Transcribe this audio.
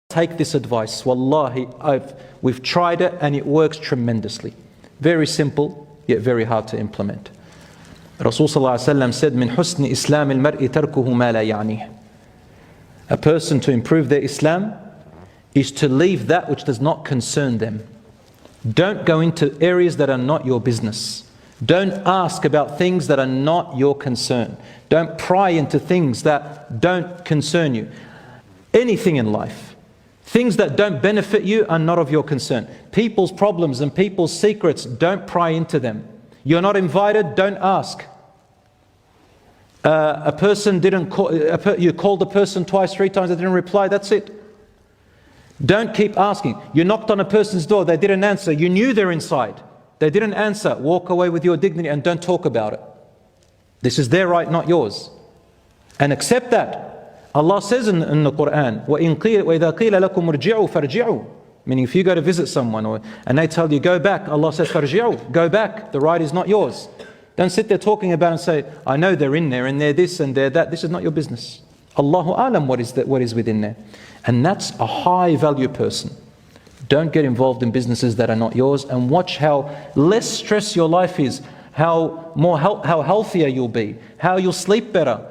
take this advice. Wallahi, we've tried it and it works tremendously. Very simple, yet very hard to implement. Rasul sallallahu alaihi wasallam said, "Min husni Islam al-mar'i tarkuhu ma la ya'nih." A person to improve their Islam is to leave that which does not concern them. Don't go into areas that are not your business. Don't ask about things that are not your concern. Don't pry into things that don't concern you. Anything in life. Things that don't benefit you are not of your concern. People's problems and people's secrets, don't pry into them. You're not invited, don't ask. A person didn't call, you called a person twice, 3 times, they didn't reply, that's it. Don't keep asking. You knocked on a person's door, they didn't answer. You knew they're inside. They didn't answer. Walk away with your dignity and don't talk about it. This is their right, not yours. And accept that. Allah says in the Quran, وَإِذَا قِيلَ لَكُمْ ارْجِعُوا فَارْجِعُوا. Meaning if you go to visit someone and they tell you, go back, Allah says, فَارْجِعُوا. Go back, the right is not yours. Don't sit there talking about and say, I know they're in there and they're this and they're that. This is not your business. Allahu alam what is within there. And that's a high value person. Don't get involved in businesses that are not yours, and watch how less stress your life is, how healthier you'll be, how you'll sleep better,